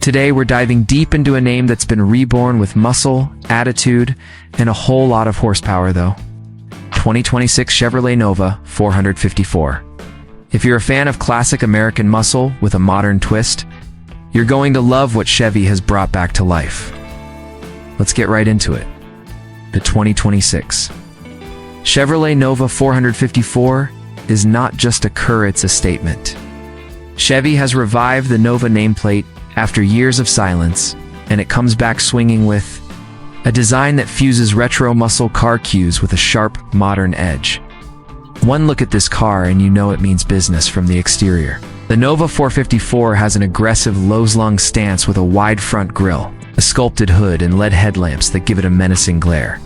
Today, we're diving deep into a name that's been reborn with muscle, attitude, and a whole lot of horsepower, though. 2026 Chevrolet Nova 454. If you're a fan of classic American muscle with a modern twist, you're going to love what Chevy has brought back to life. Let's get right into it. The 2026 Chevrolet Nova 454 is not just a car, it's a statement. Chevy has revived the Nova nameplate after years of silence, and it comes back swinging with a design that fuses retro muscle car cues with a sharp, modern edge. One look at this car and you know it means business from the exterior. The Nova 454 has an aggressive low-slung stance with a wide front grille, a sculpted hood, and LED headlamps that give it a menacing glare.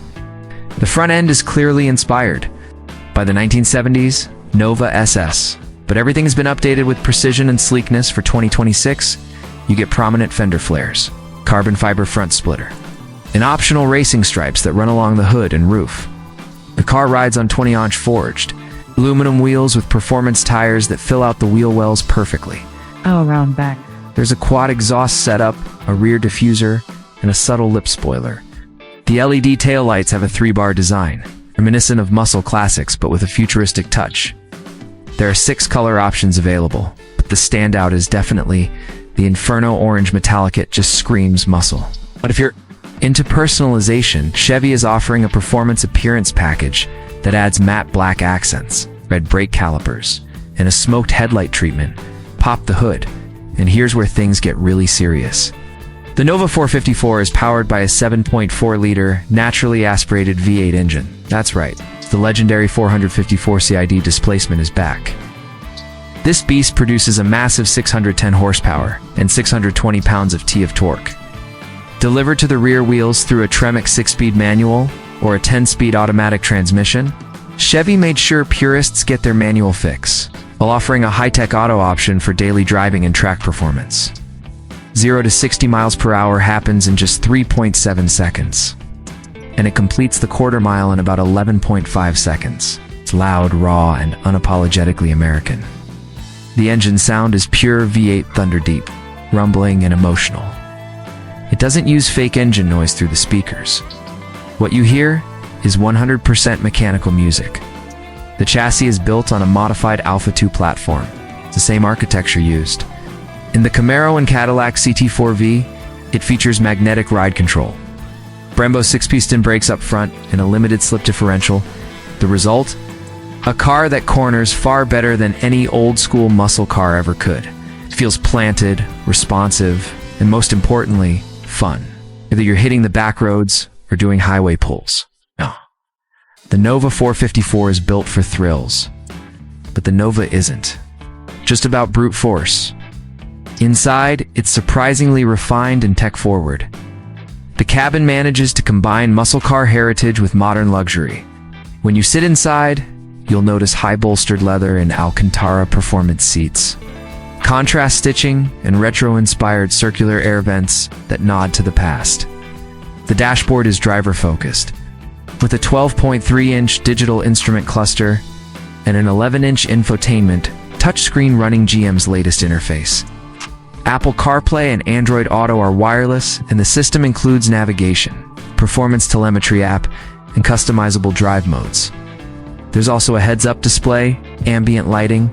The front end is clearly inspired by the 1970s Nova SS, but everything has been updated with precision and sleekness. For 2026. You get prominent fender flares, carbon fiber front splitter, and optional racing stripes that run along the hood and roof. The car rides on 20-inch forged aluminum wheels with performance tires that fill out the wheel wells perfectly. Around back, there's a quad exhaust setup, a rear diffuser, and a subtle lip spoiler. The LED taillights have a 3-bar design, reminiscent of muscle classics but with a futuristic touch. There are 6 color options available, but the standout is definitely the Inferno Orange Metallic. It just screams muscle. But if you're into personalization, Chevy is offering a performance appearance package that adds matte black accents, red brake calipers, and a smoked headlight treatment. Pop the hood, and here's where things get really serious. The Nova 454 is powered by a 7.4-liter naturally aspirated V8 engine. That's right, the legendary 454 CID displacement is back. This beast produces a massive 610 horsepower and 620 pounds-feet of torque. Delivered to the rear wheels through a Tremec 6-speed manual or a 10-speed automatic transmission, Chevy made sure purists get their manual fix, while offering a high-tech auto option for daily driving and track performance. 0 to 60 miles per hour happens in just 3.7 seconds, and it completes the quarter mile in about 11.5 seconds. It's loud, raw, and unapologetically American. The engine sound is pure V8 thunder deep, rumbling and emotional. It doesn't use fake engine noise through the speakers. What you hear is 100% mechanical music. The chassis is built on a modified Alpha 2 platform. It's the same architecture used in the Camaro and Cadillac CT4V. It features magnetic ride control, Brembo 6-piston brakes up front, and a limited slip differential. The result? A car that corners far better than any old-school muscle car ever could. It feels planted, responsive, and most importantly, fun. Whether you're hitting the back roads or doing highway pulls. No. The Nova 454 is built for thrills, but the Nova isn't just about brute force. Inside, it's surprisingly refined and tech-forward. The cabin manages to combine muscle car heritage with modern luxury. When you sit inside, you'll notice high-bolstered leather and Alcantara performance seats, contrast stitching, and retro-inspired circular air vents that nod to the past. The dashboard is driver-focused, with a 12.3-inch digital instrument cluster and an 11-inch infotainment touchscreen running GM's latest interface. Apple CarPlay and Android Auto are wireless, and the system includes navigation, performance telemetry app, and customizable drive modes. There's also a heads-up display, ambient lighting,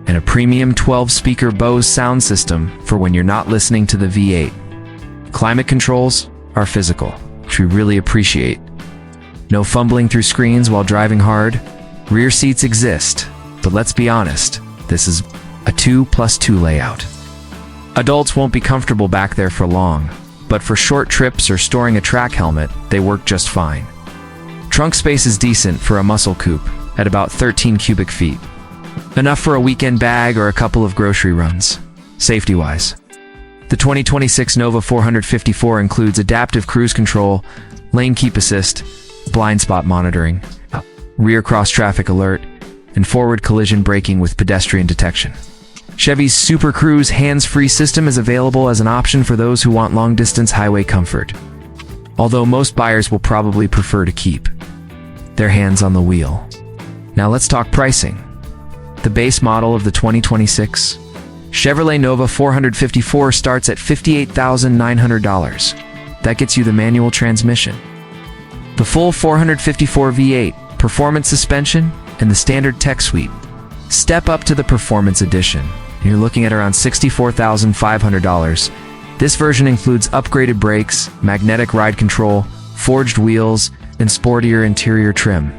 and a premium 12-speaker Bose sound system for when you're not listening to the V8. Climate controls are physical, which we really appreciate. No fumbling through screens while driving hard. Rear seats exist, but let's be honest, this is a 2+2 layout. Adults won't be comfortable back there for long, but for short trips or storing a track helmet, they work just fine. Trunk space is decent for a muscle coupe at about 13 cubic feet. Enough for a weekend bag or a couple of grocery runs, safety-wise. The 2026 Nova 454 includes adaptive cruise control, lane keep assist, blind spot monitoring, rear cross-traffic alert, and forward collision braking with pedestrian detection. Chevy's Super Cruise hands-free system is available as an option for those who want long-distance highway comfort, although most buyers will probably prefer to keep their hands on the wheel. Now let's talk pricing. The base model of the 2026 Chevrolet Nova 454 starts at $58,900. That gets you the manual transmission, the full 454 V8, performance suspension, and the standard tech suite. Step up to the Performance Edition, and you're looking at around $64,500. This version includes upgraded brakes, magnetic ride control, forged wheels, and sportier interior trim.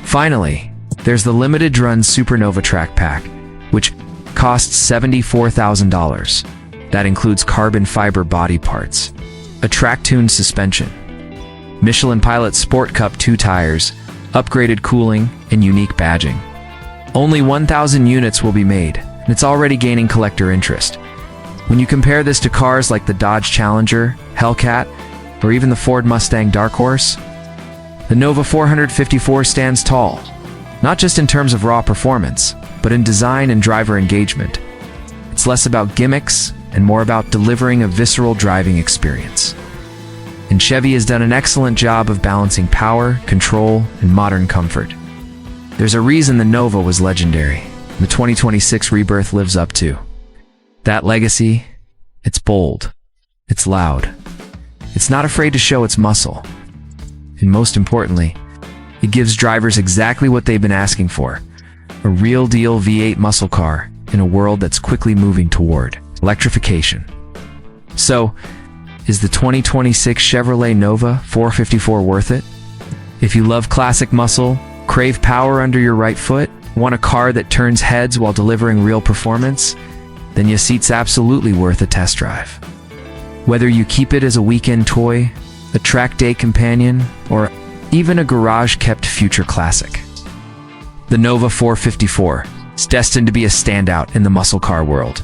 Finally, there's the limited run Supernova Track Pack, which costs $74,000. That includes carbon fiber body parts, a track-tuned suspension, Michelin Pilot Sport Cup 2 tires, upgraded cooling, and unique badging. Only 1,000 units will be made, and it's already gaining collector interest. When you compare this to cars like the Dodge Challenger, Hellcat, or even the Ford Mustang Dark Horse, the Nova 454 stands tall, not just in terms of raw performance, but in design and driver engagement. It's less about gimmicks and more about delivering a visceral driving experience. And Chevy has done an excellent job of balancing power, control, and modern comfort. There's a reason the Nova was legendary, and the 2026 rebirth lives up to that legacy. It's bold, it's loud, it's not afraid to show its muscle, and most importantly, it gives drivers exactly what they've been asking for: a real deal V8 muscle car in a world that's quickly moving toward electrification. So, is the 2026 Chevrolet Nova 454 worth it? If you love classic muscle, crave power under your right foot, want a car that turns heads while delivering real performance, then your seat's absolutely worth a test drive. Whether you keep it as a weekend toy, a track day companion, or even a garage-kept future classic, the Nova 454 is destined to be a standout in the muscle car world.